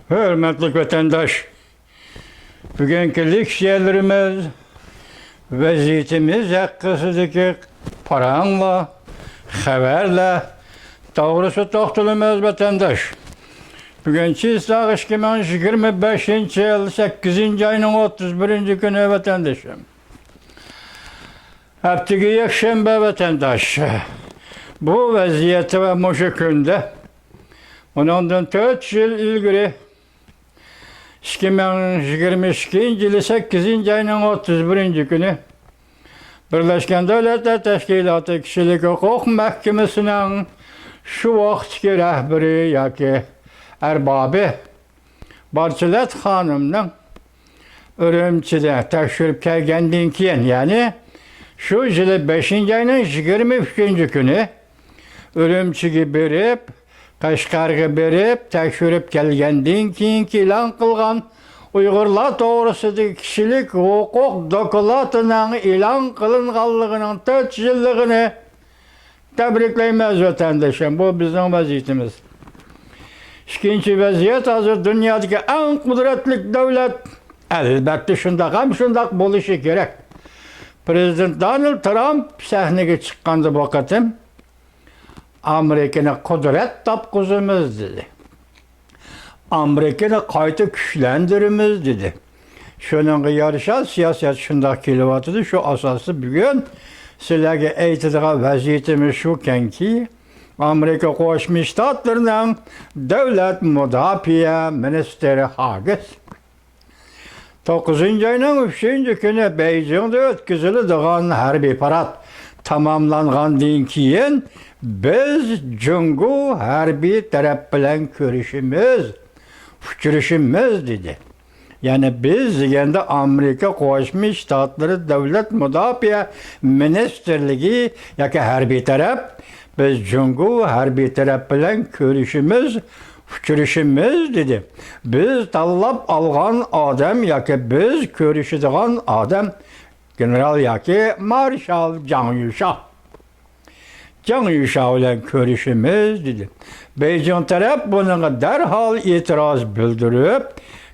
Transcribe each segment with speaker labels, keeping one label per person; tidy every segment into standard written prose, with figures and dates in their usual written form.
Speaker 1: Hürmetli vatandaş, bugünkü lüksiyerlerimiz, vaziyetimiz hakkısındaki paranla, haberle, doğrusu toxtulumuz vatandaş. Bugünkü İslah 2025 yıl 8. ayının 31. günü vatandaşım. Hepteki yakşembe vatandaş. Bu vaziyeti ve muşukunda ondan 4 yıl ilgili 2022 yılı 8. ayının 31. günü Birleşken Devletler Teşkilatı Kişilik Hukuk Mahkemesi'nin şu vaxtki rəhbəri yoki erbabı Barçilet Hanım'ın Ürümçi'de tekşürüp kelgenden keyin, yani şu yılı 5. ayının 23. günü Ürümçi'ye berip, Kaşgarga berip, tekşürüp kelgenden keyin ilan kılgan Uygurlar doğrusudaki kişilik hukuk dokulatının ilan kılınganlığının 4 yıllığını tebrikleymez vatandaşım. Bu bizim vaziyetimiz. İkinci vaziyet hazır dünyadaki en kudretli devlet. Elbette şundak buluşu gerek. Prezident Donald Trump sahneye çıkkandı bu vaktim. Amerika'nın kudret tapkızımız dedi. Amerika'nı kayta güçlendirimiz dedi. Şunun yarışa siyaset şundak kilovatıdır. Şu asası bugün sizlerge eğitidiği vaziyetimiz şuken ki Amerika Koşmuş Ştatlarının Devlet Müdafiye Ministeri Hagis 9. ayının 3. günü Beijing'de ötküzülüdüğün harbi parat tamamlanğandan keyin biz Cungu harbi taraf bilen görüşümüz dedi. Yani biz degende Amerika Koşmuş Ştatları Devlet Müdafiye Ministerliği yoki harbi taraf biz Cungu harbi taraf bilen görüşümüz dedi. Biz tanlap algan adam yoki biz görüşüdüğün adam General yoki Marshal Can Yuşa. Can Yuşa ile görüşümüz dedi. Beijing taraf bunun derhal itiraz bildirip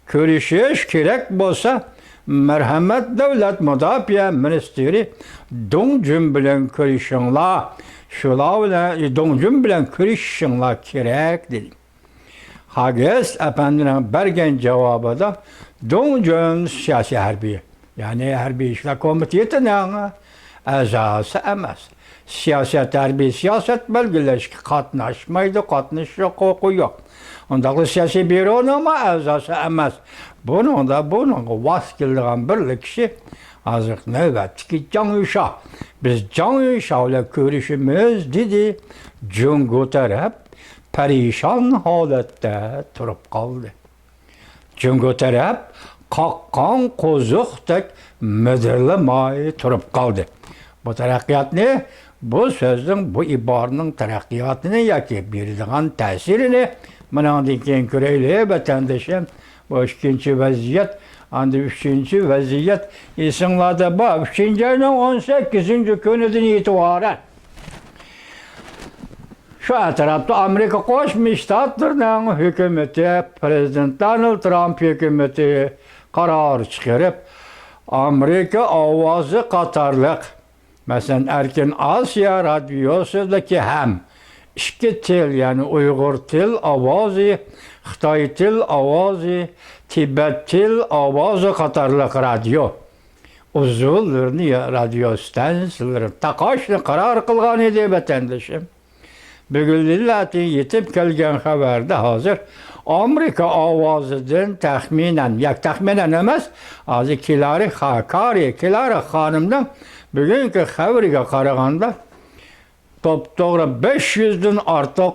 Speaker 1: görüşüş gerek bolsa merhamet Devlet Müdafiye Ministeri Dongjun bilen görüşünler şular Dongjun bilen görüşünler gerek dedi. Hagis efendinin bergen cevabı da Dongjun siyasi harbi, yani harbi işler komitesinin azası emas. Siyaset harbi siyaset belgeleş ki katnaşmaydı, katnış hukuku yok. Ondaki siyasi büronun ama azası emas. Bunun vaskildiğin bir kişi azık nöbetki Can Yuşa. Biz Can Yuşa ile görüşümüz dedi. Cungu taraf perişan halette durup kaldı. Cungu taraf kakkan kozuktek müdürlemay durup kaldı. Bu terakkiyat ne? Bu sözün, bu ibarenin terakkiyatını yoki berdiğin tesirini bundan keyin ko'raylik vatandaşım. Bu ikinci vaziyet, endi 3. vaziyet esinglarda bor. 3. ayının 18. kunidan itibaren şu tarafta Amerika Koşmuş Ştatlarının hükümeti, Prezident Donald Trump hükümeti karar çıkarıp Amerika avazı qatarlıq mesela Erkin Asya Radyosu'daki hem İki til, yani Uygur til avazı, Xitay til avazı, Tibet til avazı qatarlıq radyo. Uzunlarını radyo stansiyalari taqashni qarar qilgan edi vatandaşım. Bugün illati yetib kelgan xabarda hozir Amerika ovozidan taxminan emas, hozir Hillary Xonimdan bugungi xabariga qaraganda to'g'ri 500'den artıq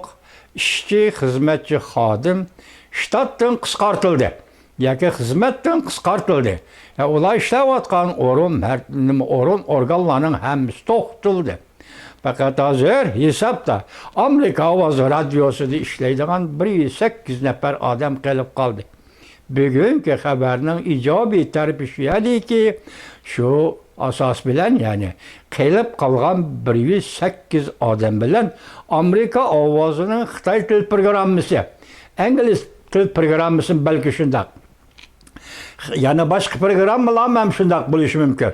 Speaker 1: işçi, hizmetçi, xodim shtatdan qisqartildi yoki xizmatdan qisqartildi. Ular ishlayotgan o'rin organlarning hammasi to'xtatildi. Faqat hozir hisobda Amerika ovozi radiosida ishlaydigan 108 nafar odam kelib qoldi. Bugungi xabarning ijobiy tarafi shu ediki, shu asas bilen, yani kelip kalgan 108 adam bilen Amerika ovozunun Xitay til programması, İngiliz til programmasını belki şundak. Yani başka programmalar hem şundak buluş mümkün.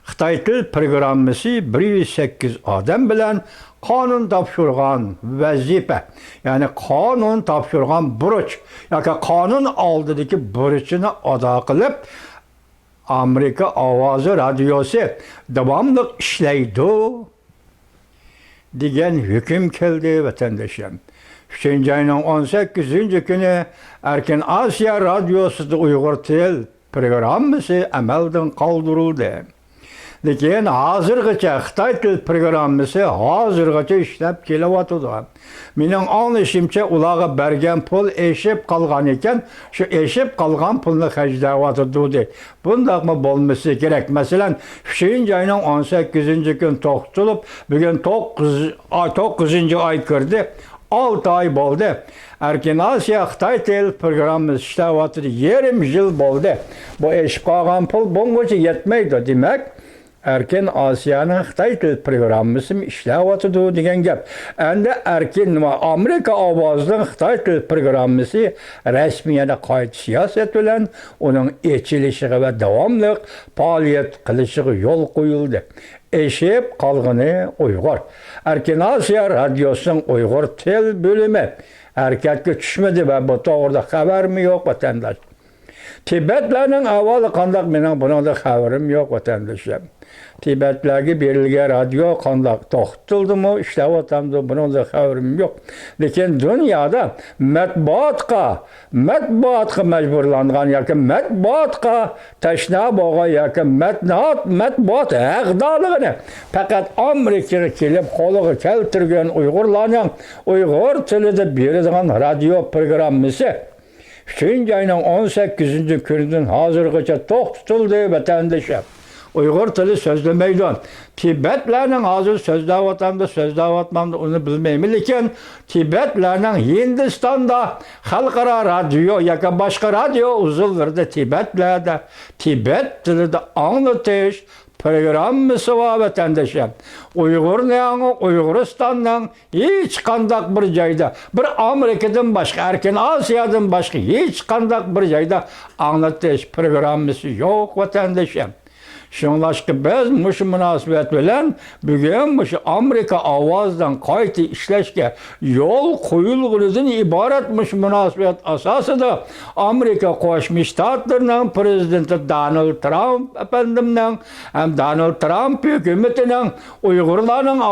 Speaker 1: Xitay til programması 108 adam bilen kanun tapşırgan vazife. Yani kanun tapşırgan buruç. Yani kanun aldıdaki buruçunu ada kılıp Amerika Avazı Radyosu devamlı işleydi degan hüküm keldi vatandaşım. 3. ayının 18. günü Erkin Asya Radyosu'da Uygur Til programması amelden kaldırıldı. Lekin hazırgacha Xitay til programması hazırgacha ishlab kelyapti. Mening anlashimcha ularga bergan pul eshib qolgan ekan, shu eshib qolgan pulni xarjlayapti. Bundaqmi bo'lmasa kerak. Masalan, 3. ayning 18. kun to'xtalib, bugun 9. ay kirdi. 6 ay bo'ldi. Erkin Asya Xitay til programması ishlayapti. Yarim yil bo'ldi. Bu eshib qolgan pul bungacha yetmaydi demak. Erkin Asya'nın Xitay til programması işleyapti degan gap. Endi Erkin ve Amerika Avazı'nın Xitay til programması resmiyana qayta siyaset bilen onun echilishi ve devamlı faaliyet qilishiga yo'l qo'yildi. Eşip qalğını Uygur. Erkin Asya Radyosu'nun Uygur til bölümü harekatga tushmadi ve bu to'g'rida xabarim yo'q vatandaş. Tibetlerinin avvalı qandaq mening buningda xabarim yo'q vatandaşım. Tibetlerge berilgan radyo qandaq to'xtatildimi, ishlayaptimi, buningda xabarim yo'q. Lekin dunyoda matbuotga majburlangan yoki matbuotga tashna bo'lgan yoki matbuot haqdorligini faqat Amerikaga kelib qo'liga keltirgan Uyg'urlarning Uyg'ur tilida berilgan radio programmasi 3. ayının 18. gününden hazırgacha to'xtatildi vatandaşım. Uygur tili sözlemeydi. Tibetlerinin hazır sözleyatmamda onu bilmeyim. Lekin Tibetlerinin Hindistan'da halkara radyo ya başka radyo uzunlarda Tibetlerde Tibet tilide anlatış programması var vatandaşım. Uyguristan'dan hiç kandak bir cayda, bir Amerika'dan başka, Erkin Asya'dan başka hiç kandak bir cayda anlatış programması yok vatandaşım. Şunlaşkı biz muşu münasebet bilen bugün muşu Amerika Avaz'dan qayta işleşke yol koyulğunuzun ibaretmiş münasebet asasıda Amerika Qo'shma Shtatlarning prezidenti Donald Trump efendimning hem Donald Trump hükümetining Uygurlarning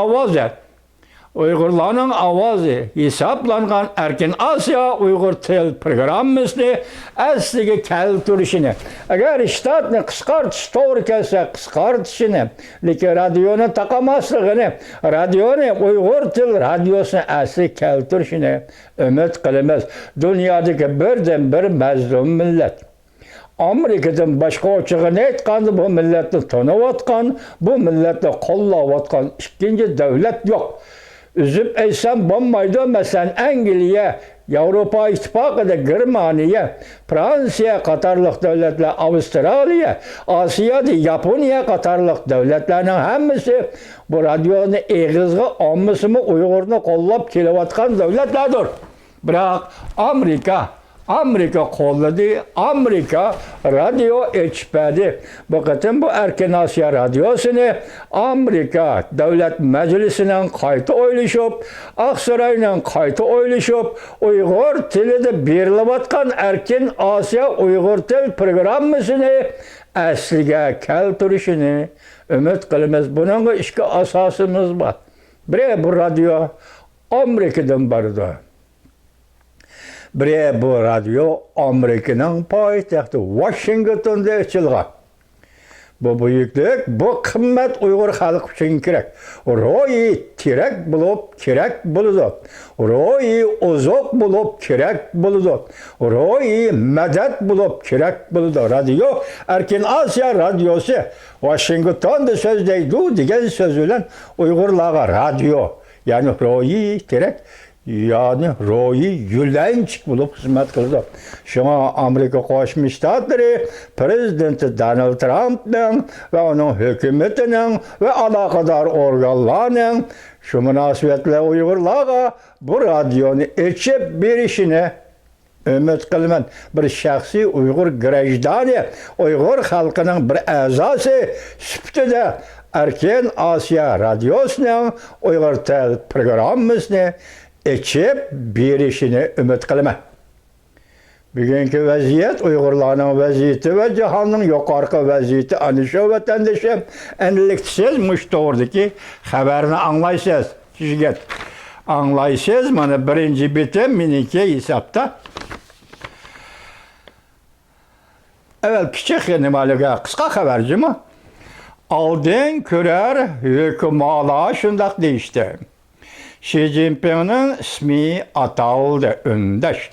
Speaker 1: ovozi hesaplangan Erkin Asya Uygur Til programmasini asliga keltirishini, agar shtatni qisqartish to'g'ri kelsa qisqartishini, lekin radioni taqamasligini, radioni Uygur Til radiosini asliga keltirishini umid qilamiz. Dunyodagi birdan bir mazlum millat. Amerika'dan başka ochig'ini aytganda bu millatni taniyotgan, bu millatni qo'llayotgan ikkinchi davlat yo'q. Üzüp eysem bo'lmaydi. Mesela Angliya, Avrupa İttifaqı'da Germaniya, Fransiya qatarlıq devletler, Avustraliya, Asiyada Yaponiya qatarlıq devletlerinin hemmisi bu radyonu eğizga almasını Uygur'unu qo'llab kelayotgan devletlerdir. Biroq Amerika qo'lladı, Amerika radyo etishmadi. Bu qatim bu Erkin Asya radyosini Amerika Davlat Majlisining qayta o'ylashib, Aqsaroyning qayta o'ylashib, Uyg'ur tilida berilayotgan Erkin Asya Uyg'ur til programmasini asliga keltirishini umid qilamiz. Buning ikki asosimiz bor. Biri bu radyo Amerikadan bordi. Bu radyo Amerika'nın poytaxti Washington'da açılgan. Bu büyüklük, bu kımmet Uygur halkı için kerak. Ro'yi kerak bulup kerak buludu. Ro'yi uzoq bulup kerak buludu. Ro'yi medet bulup kerak buludu. Radyo Erkin Asya radyosu Washington'da sözdeydi degan söz bilen Uygurlarga radyo yani ro'yi kerak. Yani ro'yi yulanchik bo'lib xizmat qildi. Shunga Amerika Qo'shma Shtatlari prezidenti Donald Trumpning va uning hukumatining va aloqador organlarning shu munosabatlar Uyg'urlarga bu radioni ochib berishini Ümid qilman, bir shaxsiy Uyg'ur grajdani, Uyg'ur xalqining bir a'zosi sifatida Erkin Osiyo radiosining Uyg'ur til programmasini ichib berishini umid qilaman. Bugungi vaziyat Uyg'urlarning vaziyati va jahonning yuqorqi vaziyati ana shu vatandoshim endiliksiz mushto'rdiki xabarni anglaysiz. Sizga anglaysiz, mana birinchi bitim meniki hisobda. Evvel kichik nimalarga qisqa xabarjimi? Oldin ko'rar hukumatlar shundoq deyishdi. Xi Jinpingning ismi ataldi Öndaş.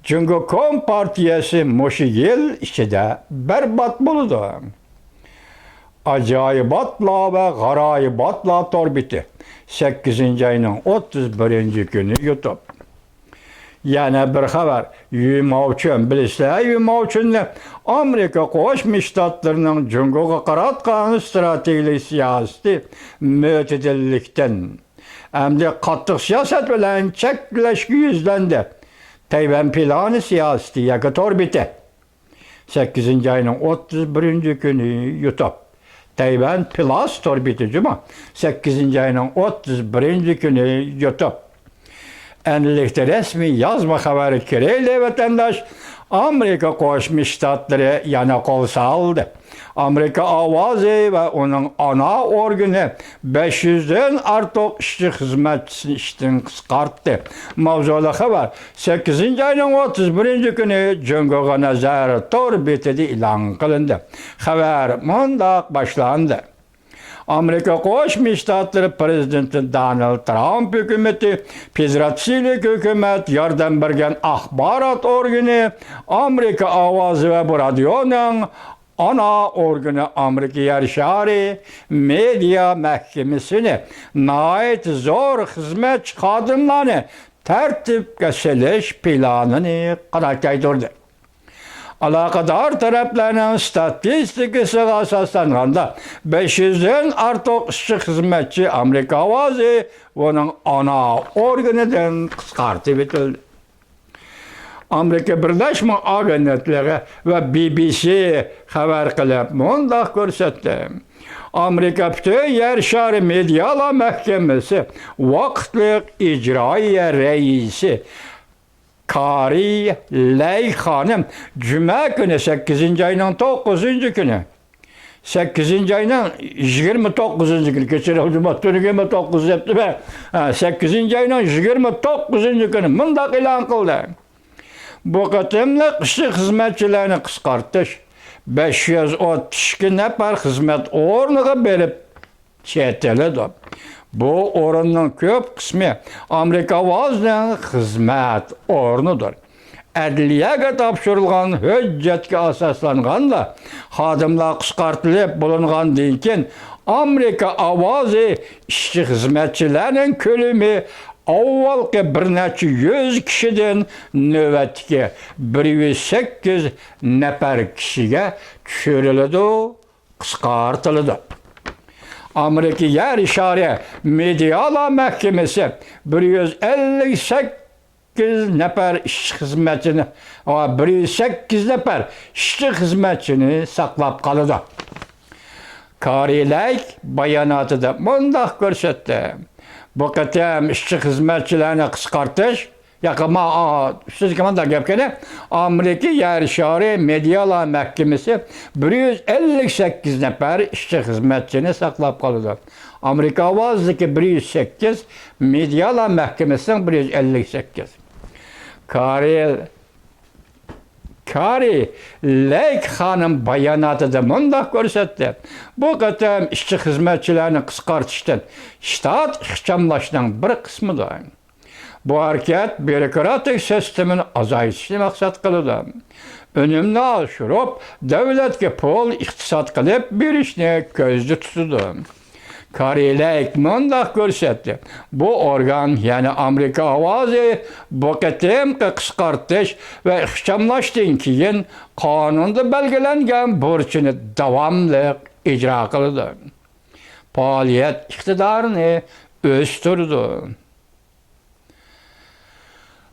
Speaker 1: Çünkü Kom partiyasi mushu yil ichida berbat bo'ldi. Ajoyibotlar va g'aroyibotlar torbiti 8-oyning 31-kuni YouTube. Yana bir xabar, Yumovchin bilsa, Yumovchinni Amerika Qo'shma Shtatlarining Jungoga qaratgan strategik siyosiy mo'tadillikdan hamda qattiq siyosat bilan cheklashga yuzlandi. Tayvan planı siyaseti yakı torbiti. 8-oyning 31-kuni YouTube. Tayvan Plus torbiti cuma. 8-oyning 31-kuni YouTube. Endilikda resmi yazma xabari kerakli vatandosh Amerika Qo'shma Shtatlari yana qo'l soldi. Amerika ovozi va uning ana organi 500dan ortiq ishchi xizmatchisini ishdan qisqartdi. Mavzuda xabar 8-oyning 31-kuni Jungoga nazar torbitida e'lon qilindi. Xabar mundoq boshlandi. Amerika Qo'shma Shtatlari prezidenti Donald Trump hukumati, federatsiyalik hukumat yordam bergan axborot organi, Amerika ovozi va bu radioning ana organi Amerika Yarshari media mahkamasini nihoyat zo'r xizmatchi xodimlarni tartibga solish planini qanotlaytirdi. Alakadar taraflarının statistikasiga asoslanganda 500dan ortiq ishchi xizmatchi Amerika ovozi uning ana organidan qisqartib etildi. Amerika Birlashma Agentligi va BBC xabar qilib mundoq ko'rsatdi. Amerika butun yer shari medialar mahkamasi vaqtli ijroiya raisi Kari Ley Hanım Cuma günü 8-oyning 9-kuni 8-oyning 29-kuni kechiring Cuma tuniga 29 debdi ben. 8-oyning 29-kuni mundaq e'lon qildi. Bu qatimliq ishchi xizmatchilarni qisqartish 532 nafar xizmat o'rniga berib chetiladi. Bu o'rinning ko'p qismi Amerika ovozining xizmat o'rnidir. Adliyaga topshirilgan hujjatga asoslanganda xodimlar qisqartirilib bo'lingandan keyin Amerika ovozi ishchi xizmatchilarining ko'lami avvalgi bir necha 100 kishidan navbatga 108 nafar kishiga tushiriladi, qisqartiriladi. Amerika Yer Shari Medialar Mahkamasi 158 nafar ishchi xizmatchini va 108 nafar ishchi xizmatchini saqlab qoldi. Koreylik bayonotida mundoq ko'rsatdi. Bu qatam ishchi xizmatchilarni qisqartish siz kimanda gapkene Amerika Yer Shari Medialar Mahkamasi 158 nafar ishchi xizmatchini saqlab qoldi. Amerika ovozniki 108, Medialar Mahkamasining 158. Kari Leyk Hanım bayonotida mundoq ko'rsatdi. Bu qatam ishchi xizmatchilarni qisqartishdan shtat ixchamlashning bir qismidir. Bu hareket bürokratik sistemini azaytishni maqsad qiladi. Unumni oshirib, davlatga pul iqtisod qilib berishni ko'zda tutadi. Koreylik mundoq ko'rsatdi. Bu organ, ya'ni Amerika ovozi bu qatimqi qisqartish va ixchamlashdan keyin qonunda belgilangan burchini davomli ijro qiladi. Faoliyat iqtidorini o'stirdi.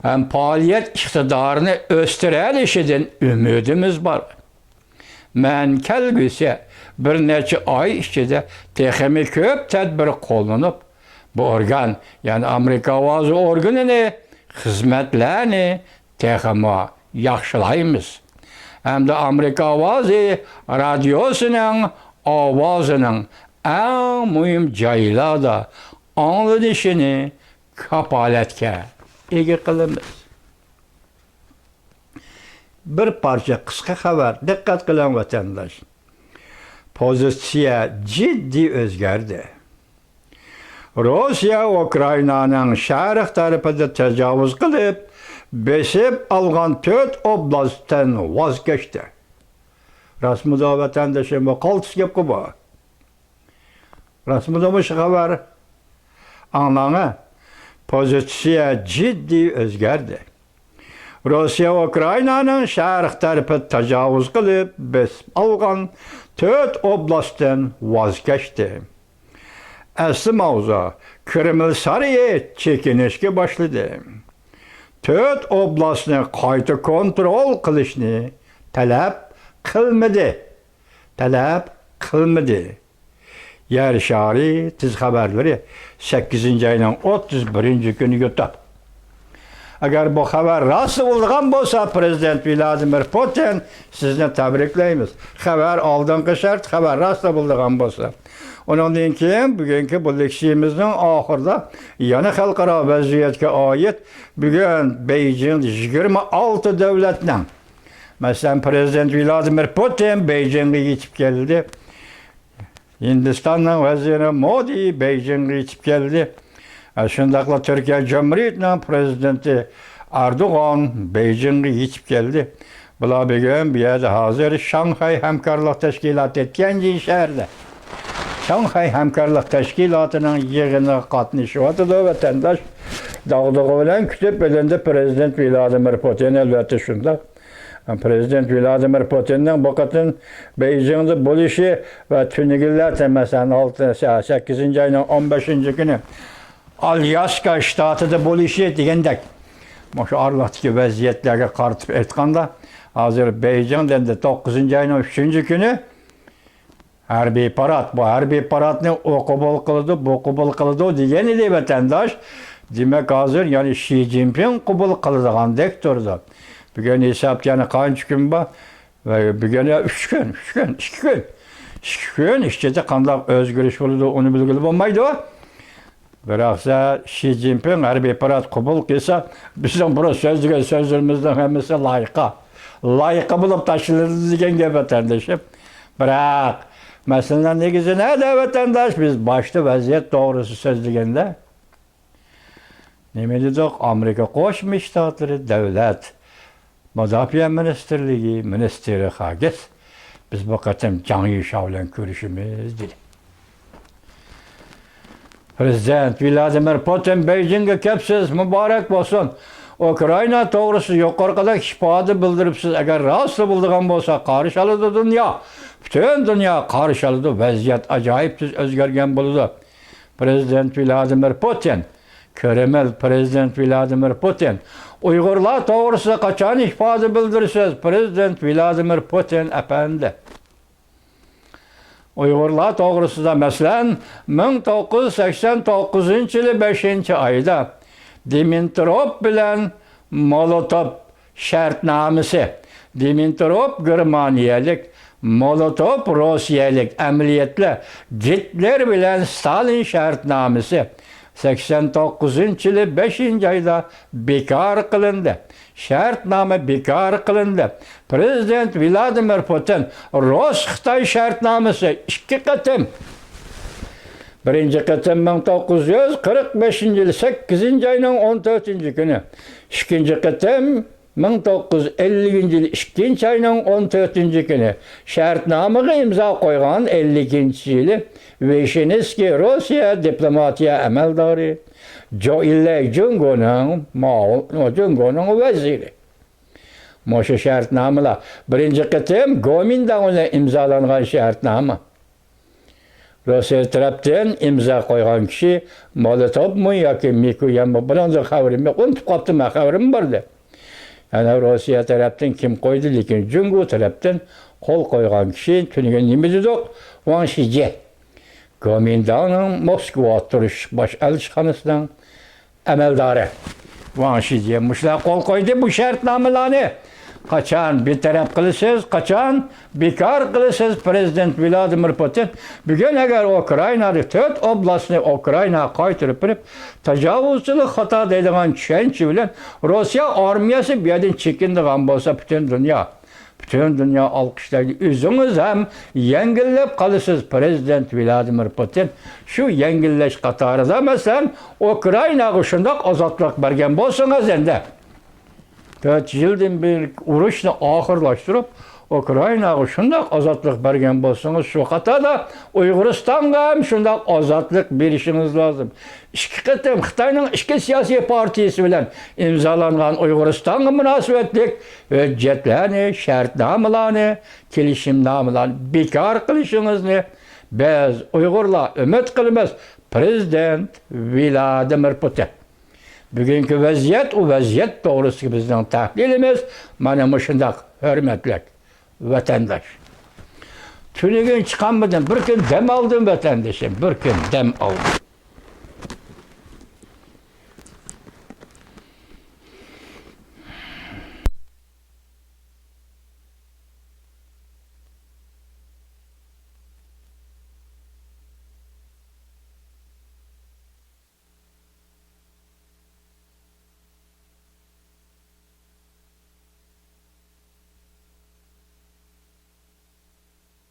Speaker 1: hem faaliyet iktidarını östürelişidin ümidimiz var. Men kelgüse bir neçe ay içinde texemi köp tedbir kollanıp bu organ, yani Amerika avazı organını, hizmetlerini texemi yaxşılayımız. Hem de Amerika avazı radyosunun avazının en mühim caylarda anladışını kapaletke ege kılımız. Bir parça kısa haber, dikkat kılan vatandaş. Pozisiya ciddi özgerdi. Rusya, Ukrayna'nın şərq tarafında tecavüz kılıp, besip algan 4 oblasttan vazgeçti. Rasmıda vatandaşım bu kaltıs yapı bu. Rasmıda bu haber anlamı pozisiya ciddi özgerdi. Rusya, Ukrayna'nın şərq tarafı tecavüz kılıp, besip algan 4 oblasttan vazgeçti. Aslı mavzu Kreml sarayı çekinişke başladı. 4 oblastını qayta kontrol kılışını talep kılmadı. Yer şari tiz haberleri 8. ayının 31. günü yuttu. Eğer bu haber rast bulduğun olsa Prezident Vladimir Putin sizni tebrikleyimiz. Haber aldığın şart, haber rast bulduğun olsa. Onun için bugünkü bu leksiyimizin ahırda yana halkara vaziyetke ait bugün Beijing 26 devletten. Mesela Prezident Vladimir Putin Beijing'e geçip geldi. Hindistan'ın veziri Modi Beijing'e geçip geldi. Şundakla Türkiye Cumhuriyeti'nin prezidenti Erdoğan Beijing'e geçip geldi. Bula bugün bir yerde hazır Şanghay Hemkarlık Teşkilatı etkenci şehirde. Şanghay Hemkarlık Teşkilatı'nın yığına katmışıvadı da vatandaş dağdığı bilen kütüp belinde Prezident Vladimir Putin elbette şunda. Prezident Vladimir Putin'in bu katın Beijing'de buluşu ve tünigiller mesela 8. ayının 15. günü Alyaska ştatıda buluşu degендek. Şu Arlat'taki vaziyetlerine kartıp etkanda hazır Beijing'den de 9. ayının 3. günü harbiy parat. Bu harbiy paratını o kabul kıldı, bu kabul kıldı degeni de vatandaş. Demek hazır yani Xi Jinping kabul kıldığandek durdu. Bugün hesap yani kaç gün var? Bugün 3 gün, 2 gün. 2 gün işte de kandak özgürlük oldu onu bilgili olmaydı o. Bıraksa Xi Jinping harbiy parat kabul kılsa bizim burası sözlerimizden hemisi layıka bulup taşılırdı degen vatandaşım. Bırak. Mesela ne güzel ne de vatandaş biz başta vaziyet doğrusu söz degende. Ne dedik? Amerika Koşmuş Ştatları devlet Müdafiə Ministerliği Ministeri Hagis biz bu katım canlı şavlen görüşümüz dedi. Prezident Vladimir Putin Beijing'e kepsiz mübarek olsun. Ukrayna doğrusu yukarıda şifadı bildiripsiz. Eğer rastlı bulduğun olsa karışalıdı dünya. Bütün dünya karışalıdı. Vaziyet acayip özgergen buldu. Prezident Vladimir Putin, Kreml Prezident Vladimir Putin, Uygurlar doğrusu kaçan ifade bildirirsiniz. Prezident Vladimir Putin efendi. Uygurlar doğrusu da mesela 1989 yılı 5. ayda Dimitrov bilen Molotov şartnamesi, Dimitrov Germaniyalik, Molotov Rusyalik emniyetli Hitler bilen Stalin şartnamesi 89 yılı 5. ayda bekar kılındı. Şartname bekar kılındı. Prezident Vladimir Putin Rus-Xitay şartnamesi 2 katım. Birinci katım 1945 yılı 8. ayının 14. günü. İkinci katım 1950 yılı 2. ayının 14. günü. Şartnamıga imza koygan 52. yılı Vishneski Rusya diplomatiya ameldari Joile Jungo'nun veziri. Moşu şartnamıla birinci katım Gomindan ile imzalangan şartnama. Rossiya tarafdan imza koygan kişi Molotov mu yoki Mikoyan mı? Bunun da haberim yok. Unutib qaptım, haberim vardı. Yani Rossiya tarafdan kim koydu, lekin Cungu tarafdan kol koygan kişi tünügen nimi dedik? Wang Shijie. Gomindanın Moskva oturuş baş elçixanasının əməldarı. Wang Shijie muşlar kol koydu bu şartnamalarını. Kaçan bir taraf kılısız, kaçan bekar kılısız Prezident Vladimir Putin. Bugün eğer Ukrayna'da 4 oblastını Ukrayna'ya kaytırıp tecavüzçülük hata deyilgen çençi bilen Rusya armiyası bir yerden çekindiğen bolsa bütün dünya alkışlaydı. Üzünüz hem yengillep kalısız Prezident Vladimir Putin. Şu yengilleş katarıda mesela Ukrayna'ya şundak azatlık bergen bolsanız ende. 4 yıldan bir uğraşını ahırlaştırıp Ukrayna'ya şundak azatlık bergen bolsanız şu katada Uyguristan'a hem şundak azatlık berişiniz lazım. Xitayning iki siyasi partisi bilen imzalangan Uyguristan'a münasebetlik hüccetlerini, şartnamalarını, kelişimnamalarını bekar kılışınızı biz Uygurlar ümit kılmaz. Prezident Vladimir Putin. Bugünkü vaziyet, o vaziyet doğrusu bizden tahlilimiz, mana şundak hürmetlik vatandaş. Tünügün çıkanmadan bir gün dem aldım vatandaşım, bir gün dem aldım.